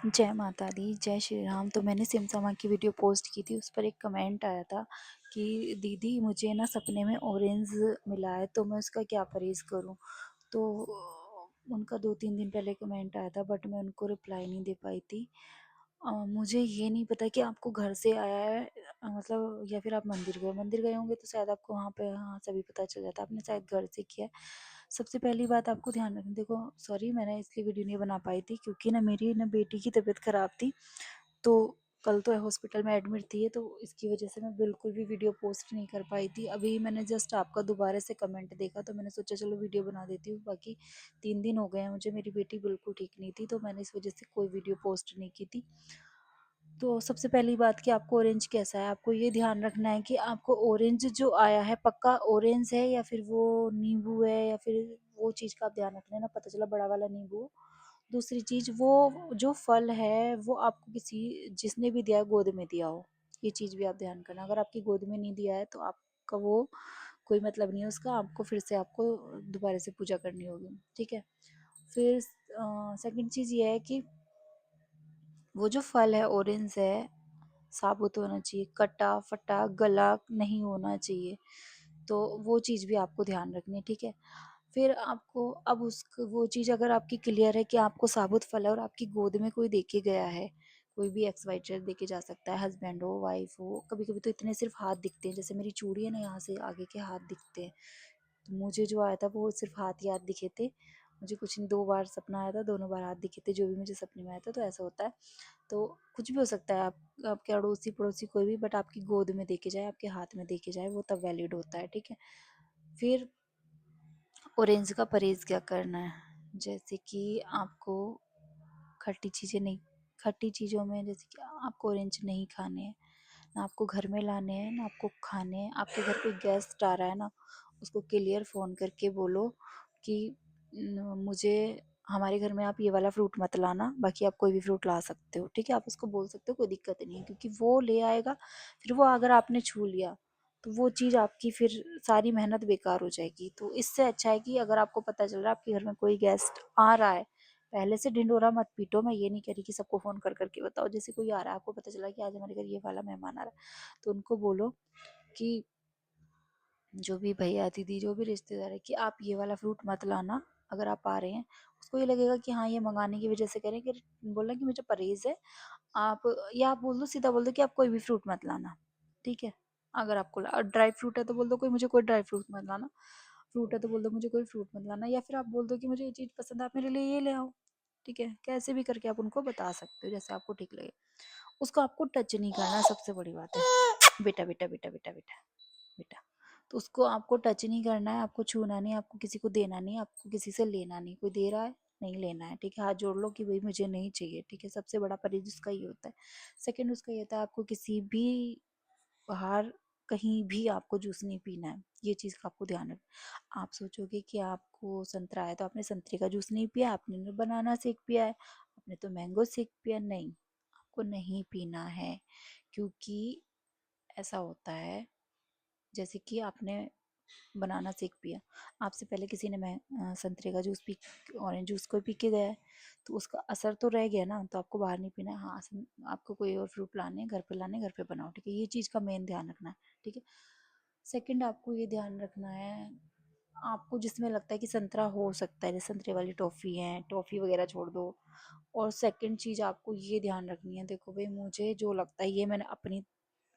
जय माता दी, जय श्री राम। तो मैंने सिमसमा की वीडियो पोस्ट की थी, उस पर एक कमेंट आया था कि दीदी मुझे ना सपने में ऑरेंज मिला है, तो मैं उसका क्या परहेज़ करूं। तो उनका 2-3 दिन पहले कमेंट आया था, बट मैं उनको रिप्लाई नहीं दे पाई थी। मुझे ये नहीं पता कि आपको घर से आया है, मतलब या फिर आप मंदिर गए होंगे तो शायद आपको वहाँ पे हाँ सभी पता चल जाता। आपने शायद घर से किया है। सबसे पहली बात आपको ध्यान रखना, देखो सॉरी मैंने इसलिए वीडियो नहीं बना पाई थी क्योंकि ना मेरी ना बेटी की तबीयत ख़राब थी, तो कल तो हॉस्पिटल में एडमिट थी, तो इसकी वजह से मैं बिल्कुल भी वीडियो पोस्ट नहीं कर पाई थी। अभी मैंने जस्ट आपका दोबारा से कमेंट देखा तो मैंने सोचा चलो वीडियो बना देती हूँ। बाकी 3 दिन हो गए हैं मुझे, मेरी बेटी बिल्कुल ठीक नहीं थी, तो मैंने इस वजह से कोई वीडियो पोस्ट नहीं की थी। तो सबसे पहली बात कि आपको ऑरेंज कैसा है, आपको ये ध्यान रखना है कि आपको ऑरेंज जो आया है पक्का ऑरेंज है या फिर वो नींबू है, या फिर वो चीज़ का आप ध्यान रखना है ना, पता चला बड़ा वाला नींबू हो। दूसरी चीज़, वो जो फल है वो आपको किसी जिसने भी दिया है गोद में दिया हो, ये चीज़ भी आप ध्यान करना। अगर आपकी गोद में नहीं दिया है तो आपका वो कोई मतलब नहीं है उसका, आपको फिर से आपको दोबारा से पूजा करनी होगी, ठीक है। फिर सेकंड चीज़ ये है कि वो जो फल है ऑरेंज है, साबुत होना चाहिए, कटा फटा गला नहीं होना चाहिए, तो वो चीज़ भी आपको ध्यान रखनी है, ठीक है। फिर आपको अब उस वो चीज़ अगर आपकी क्लियर है कि आपको साबुत फल है और आपकी गोद में कोई देके गया है, कोई भी एक्स वाई जेड देके जा सकता है, हस्बैंड हो वाइफ हो, कभी कभी तो इतने सिर्फ हाथ दिखते हैं, जैसे मेरी चूड़ी है ना यहाँ से आगे के हाथ दिखते हैं। तो मुझे जो आया था वो सिर्फ हाथ ही हाथ दिखे थे। मुझे कुछ नहीं, 2 बार सपना आया था, दोनों बार हाथ दिखे थे, जो भी मुझे सपने में आया था। तो ऐसा होता है, तो कुछ भी हो सकता है, आप आपके अड़ोसी पड़ोसी कोई भी, बट आपकी गोद में देखे जाए, आपके हाथ में देखे जाए, वो तब वैलिड होता है, ठीक है। फिर ऑरेंज का परहेज़ क्या करना है, जैसे कि आपको खट्टी चीज़ें नहीं, खट्टी चीज़ों में जैसे कि आपको ऑरेंज नहीं खाने हैं, ना आपको घर में लाने हैं ना आपको खाने हैं। आपके घर कोई गेस्ट आ रहा है ना, उसको क्लियर फ़ोन करके बोलो कि मुझे हमारे घर में आप ये वाला फ्रूट मत लाना, बाकी आप कोई भी फ्रूट ला सकते हो, ठीक है। आप उसको बोल सकते हो, कोई दिक्कत नहीं है, क्योंकि वो ले आएगा, फिर वो अगर आपने छू लिया तो वो चीज़ आपकी फिर सारी मेहनत बेकार हो जाएगी। तो इससे अच्छा है कि अगर आपको पता चल रहा है आपके घर में कोई गेस्ट आ रहा है, पहले से ढिंढोरा मत पीटो। मैं ये नहीं कह रही कि सबको फ़ोन कर करके बताओ, जैसे कोई आ रहा है, आपको पता चला कि आज हमारे घर ये वाला मेहमान आ रहा है, तो उनको बोलो कि जो भी भैया दीदी जो भी रिश्तेदार है कि आप ये वाला फ्रूट मत लाना, अगर आप आ रहे हैं। उसको ये लगेगा कि हाँ ये मंगाने की वजह से कह रहे हैं, कि बोलना कि मुझे परहेज़ है। आप, या आप बोल दो, सीधा बोल दो कि आप कोई भी फ्रूट मत लाना, ठीक है। अगर आपको ड्राई फ्रूट है तो बोल दो कोई मुझे कोई ड्राई फ्रूट मत लाना, फ्रूट है तो बोल दो मुझे कोई फ्रूट मत लाना, या फिर आप बोल दो कि मुझे ये चीज़ पसंद है, आप मेरे लिए ये ले आओ, ठीक है। कैसे भी करके आप उनको बता सकते हो, जैसे आपको ठीक लगे। उसको आपको टच नहीं करना, सबसे बड़ी बात है। बेटा बेटा बेटा बेटा बेटा बेटा, तो उसको आपको टच नहीं करना है, आपको छूना नहीं, आपको किसी को देना नहीं, आपको किसी से लेना नहीं। कोई दे रहा है नहीं लेना है, ठीक है। हाथ जोड़ लो कि भाई मुझे नहीं चाहिए, ठीक है। सबसे बड़ा परहेज उसका ये होता है। सेकंड उसका ये होता है, आपको किसी भी बाहर कहीं भी आपको जूस नहीं पीना है, ये चीज़ का आपको ध्यान रखना। आप सोचोगे कि आपको संतरा है तो आपने संतरे का जूस नहीं पिया, आपने बनाना शेक पिया है, आपने तो मैंगो शेक पिया, नहीं, आपको नहीं पीना है। क्योंकि ऐसा होता है, जैसे कि आपने बनाना शेक पिया, आपसे पहले किसी ने संतरे का जूस पी, ऑरेंज जूस को पी के गया है, तो उसका असर तो रह गया ना, तो आपको बाहर नहीं पीना है। हाँ, आपको कोई और फ्रूट लाने, घर पे लाने, घर पे बनाओ, ठीक है। ये चीज़ का मेन ध्यान रखना है, ठीक है। सेकंड आपको ये ध्यान रखना है, आपको जिसमें लगता है कि संतरा हो सकता है, जैसे संतरे वाली टॉफ़ी है, टॉफ़ी वगैरह छोड़ दो। और सेकंड चीज़ आपको ये ध्यान रखनी है, देखो भाई मुझे जो लगता है, ये मैंने अपनी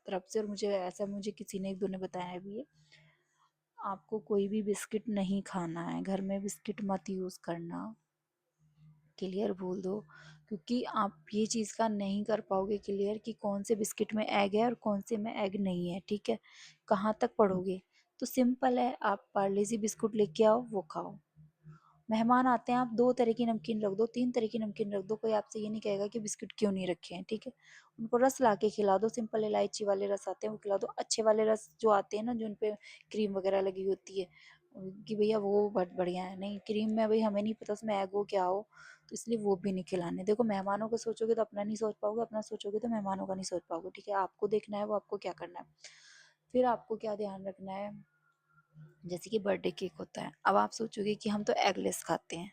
तरफ से, और मुझे ऐसा मुझे किसी ने एक दो ने बताया भी है, आपको कोई भी बिस्किट नहीं खाना है, घर में बिस्किट मत यूज़ करना, क्लियर बोल दो। क्योंकि आप ये चीज़ का नहीं कर पाओगे क्लियर कि कौन से बिस्किट में एग है और कौन से में एग नहीं है, ठीक है। कहाँ तक पढ़ोगे, तो सिंपल है, आप पार्ले जी बिस्कुट लेके आओ, वो खाओ। मेहमान आते हैं, आप 2 तरह की नमकीन रख दो, 3 तरह की नमकीन रख दो, कोई आपसे ये नहीं कहेगा कि बिस्किट क्यों नहीं रखे हैं, ठीक है। उनको रस ला के खिला दो, सिंपल इलायची वाले रस आते हैं वो खिला दो, अच्छे वाले रस जो आते हैं ना, जो उन पे क्रीम वगैरह लगी होती है, कि भैया वो बहुत बढ़िया है, नहीं क्रीम में भाई हमें नहीं पता उसमें एग हो क्या हो, तो इसलिए वो भी नहीं खिलाने। देखो मेहमानों को सोचोगे तो अपना नहीं सोच पाओगे, अपना सोचोगे तो मेहमानों का नहीं सोच पाओगे, ठीक है। आपको देखना है वो आपको क्या करना है। फिर आपको क्या ध्यान रखना है, जैसे कि बर्थडे केक होता है, अब आप सोचोगे कि हम तो एगलेस खाते हैं,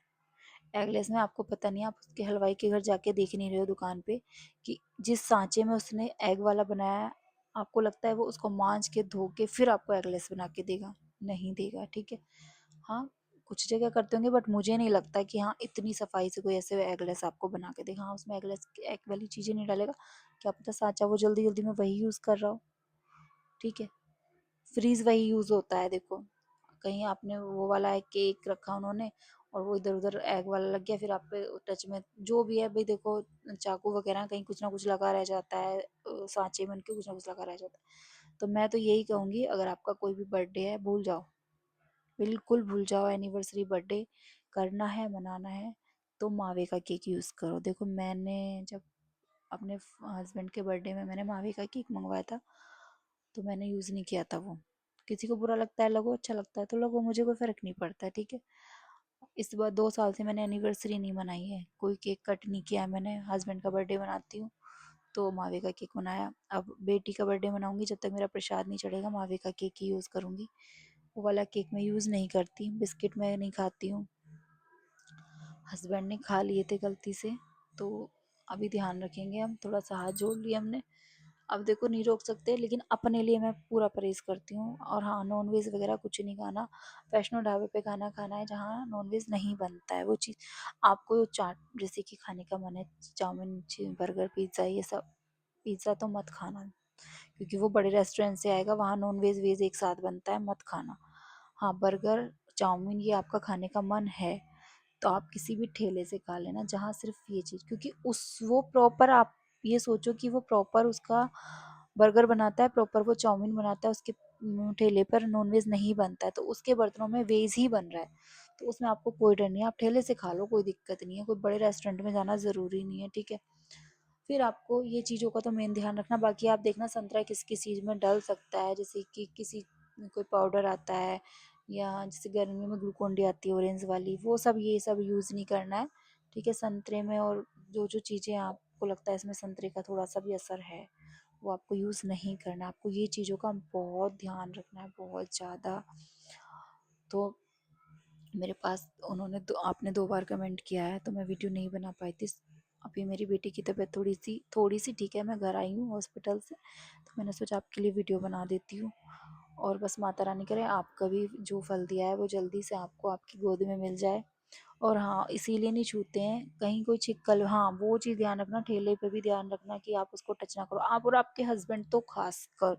एगलेस में आपको पता नहीं है, आप उसके हलवाई के घर जाके देख नहीं रहे हो दुकान पे कि जिस सांचे में उसने एग वाला बनाया है, आपको लगता है वो उसको मांज के धो के फिर आपको एगलेस बना के देगा? नहीं देगा, ठीक है। हाँ, कुछ जगह करते होंगे, बट मुझे नहीं लगता कि हाँ इतनी सफाई से कोई ऐसे एगलेस आपको बना के देगा। हाँ, उसमें एगलेस एग वाली चीज़ें नहीं डालेगा, क्या पता सांचा वो जल्दी जल्दी में वही यूज़ कर रहा हो, ठीक है। फ्रीज वही यूज़ होता है, देखो कहीं आपने वो वाला है केक रखा उन्होंने और वो इधर उधर एग वाला लग गया, फिर आप पे टच में जो भी है भाई, देखो चाकू वगैरह कहीं कुछ ना कुछ लगा रह जाता है, सांचे में उनके कुछ ना कुछ लगा रह जाता है। तो मैं तो यही कहूँगी, अगर आपका कोई भी बर्थडे है, भूल जाओ, बिल्कुल भूल जाओ। एनिवर्सरी बर्थडे करना है, मनाना है, तो मावे का केक यूज़ करो। देखो मैंने जब अपने हस्बैंड के बर्थडे में मैंने मावे का केक मंगवाया था, तो मैंने यूज़ नहीं किया था वो। किसी को बुरा लगता है लगो, अच्छा लगता है तो लगो, मुझे कोई फ़र्क नहीं पड़ता, ठीक है। इस बार 2 साल से मैंने एनिवर्सरी नहीं मनाई है, कोई केक कट नहीं किया है मैंने। हस्बैंड का बर्थडे मनाती हूँ तो मावे का केक बनाया। अब बेटी का बर्थडे मनाऊंगी, जब तक मेरा प्रसाद नहीं चढ़ेगा मावे का केक ही यूज़ करूँगी। वो वाला केक मैं यूज़ नहीं करती, बिस्किट मैं नहीं खाती हूँ। हस्बैंड ने खा लिए थे गलती से, तो अभी ध्यान रखेंगे हम, थोड़ा सा हाथ जोड़ लिया हमने। अब देखो नहीं रोक सकते, लेकिन अपने लिए मैं पूरा परहेज़ करती हूँ। और हाँ, नॉन वेज वगैरह कुछ नहीं खाना। वैष्णो ढाबे पे खाना खाना है जहाँ नॉन वेज नहीं बनता है, वो चीज़ आपको चाट जैसे कि खाने का मन है, चाउमीन बर्गर पिज़्ज़ा ये सब। पिज़्ज़ा तो मत खाना, क्योंकि वो बड़े रेस्टोरेंट से आएगा, वहाँ नॉन वेज वेज एक साथ बनता है, मत खाना। हाँ, बर्गर चाउमीन ये आपका खाने का मन है तो आप किसी भी ठेले से खा लेना जहाँ सिर्फ ये चीज़, क्योंकि उस वो प्रॉपर, आप ये सोचो कि वो प्रॉपर उसका बर्गर बनाता है, प्रॉपर वो चाउमीन बनाता है, उसके ठेले पर नॉनवेज नहीं बनता है, तो उसके बर्तनों में वेज ही बन रहा है, तो उसमें आपको कोई डर नहीं है, आप ठेले से खा लो, कोई दिक्कत नहीं है, कोई बड़े रेस्टोरेंट में जाना ज़रूरी नहीं है, ठीक है। फिर आपको ये चीज़ों का तो मेन ध्यान रखना। बाकी आप देखना संतरा किस किस चीज़ में डल सकता है, जैसे कि किसी कोई पाउडर आता है, या जैसे गर्मी में ग्लूकोन डी आती है ऑरेंज वाली, वो सब ये सब यूज़ नहीं करना है, ठीक है, संतरे में। और जो जो चीज़ें आपको लगता है इसमें संतरे का थोड़ा सा भी असर है, वो आपको यूज़ नहीं करना। आपको ये चीज़ों का बहुत ध्यान रखना है, बहुत ज़्यादा। तो मेरे पास उन्होंने आपने 2 बार कमेंट किया है, तो मैं वीडियो नहीं बना पाई थी। अभी मेरी बेटी की तबीयत थोड़ी सी ठीक है, मैं घर आई हूँ हॉस्पिटल से, तो मैंने सोचा आपके लिए वीडियो बना देती हूँ। और बस माता रानी करे आपका भी जो फल दिया है वो जल्दी से आपको आपकी गोद में मिल जाए। और हाँ, इसीलिए नहीं छूते हैं, कहीं कोई छिक्कल, हाँ वो चीज़ ध्यान रखना, ठेले पे भी ध्यान रखना कि आप उसको टच ना करो, आप और आपके हस्बैंड तो खास कर।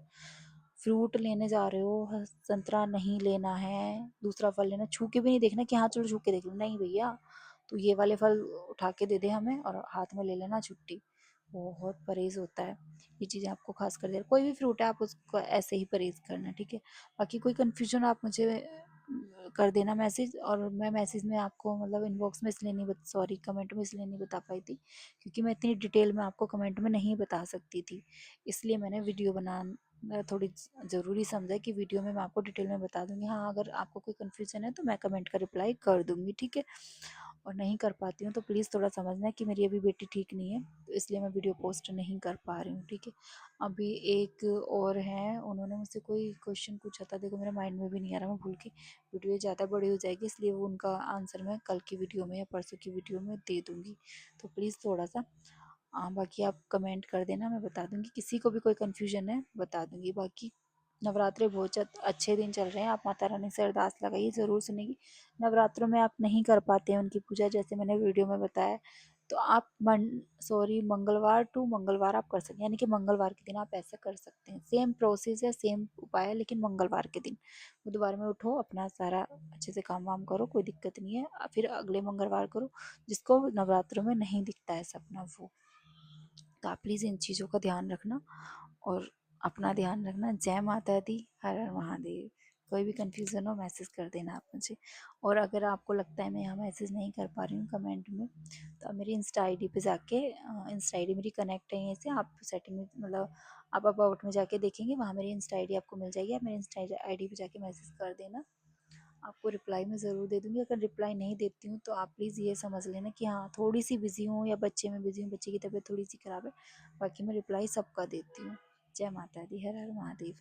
फ्रूट लेने जा रहे हो, संतरा नहीं लेना है, दूसरा फल लेना, छू के भी नहीं देखना कि हाँ चलो छू के देख लो, नहीं भैया, तो ये वाले फल उठा के दे दे हमें और हाथ में ले लेना, छुट्टी। बहुत परहेज होता है, ये चीज़ें आपको खास कर दे। कोई भी फ्रूट है आप उसको ऐसे ही परहेज करना, ठीक है। बाकी कोई कन्फ्यूजन आप मुझे कर देना मैसेज, और मैं मैसेज में आपको मतलब इनबॉक्स में इसलिए नहीं सॉरी कमेंट में इसलिए नहीं बता पाई थी, क्योंकि मैं इतनी डिटेल में आपको कमेंट में नहीं बता सकती थी, इसलिए मैंने वीडियो बना थोड़ी ज़रूरी समझा कि वीडियो में मैं आपको डिटेल में बता दूंगी। हाँ, अगर आपको कोई कन्फ्यूज़न है तो मैं कमेंट का रिप्लाई कर दूंगी, ठीक है। और नहीं कर पाती हूँ तो प्लीज़ थोड़ा समझना कि मेरी अभी बेटी ठीक नहीं है, तो इसलिए मैं वीडियो पोस्ट नहीं कर पा रही हूँ, ठीक है। अभी एक और है, उन्होंने मुझसे कोई क्वेश्चन पूछा था, देखो मेरे माइंड में भी नहीं आ रहा, मैं भूल के, वीडियो ज़्यादा बड़ी हो जाएगी, इसलिए वो उनका आंसर मैं कल की वीडियो में या परसों की वीडियो में दे दूँगी, तो प्लीज़ थोड़ा सा। हाँ, बाकी आप कमेंट कर देना, मैं बता दूँगी, किसी को भी कोई कन्फ्यूजन है बता दूँगी। बाकी नवरात्रे बहुत अच्छे दिन चल रहे हैं, आप माता रानी से अरदास लगाइए, ज़रूर सुनेगी। नवरात्रों में आप नहीं कर पाते हैं उनकी पूजा, जैसे मैंने वीडियो में बताया, तो आप मंगलवार टू मंगलवार आप कर सकते हैं, यानी कि मंगलवार के दिन आप ऐसा कर सकते हैं। सेम प्रोसेस है, सेम उपाय है, लेकिन मंगलवार के दिन। बुधवार में उठो, अपना सारा अच्छे से काम वाम करो, कोई दिक्कत नहीं है, फिर अगले मंगलवार करो। जिसको नवरात्रों में नहीं दिखता है सपना, वो तो आप प्लीज़ इन चीज़ों का ध्यान रखना और अपना ध्यान रखना। जय माता दी, हर हर महादेव। कोई भी कन्फ्यूज़न हो मैसेज कर देना आप मुझे। और अगर आपको लगता है मैं यहाँ मैसेज नहीं कर पा रही हूँ कमेंट में, तो आप मेरी इंस्टा आईडी पे जाके, इंस्टा आईडी मेरी कनेक्ट है यहीं से, आप सेटिंग में मतलब आप अबाउट में जाके देखेंगे, वहाँ मेरी इंस्टा आईडी आपको मिल जाएगी, आप मेरी इंस्टा आईडी पे जाके मैसेज कर देना, आपको रिप्लाई मैं ज़रूर दे दूँगी। अगर रिप्लाई नहीं देती हूँ तो आप प्लीज़ ये समझ लेना कि हाँ थोड़ी सी बिज़ी हूँ, या बच्चे में बिज़ी हूँ, बच्चे की तबीयत थोड़ी सी ख़राब है, बाकी मैं रिप्लाई सबका देती हूँ। जय माता दी, हर हर महादेव।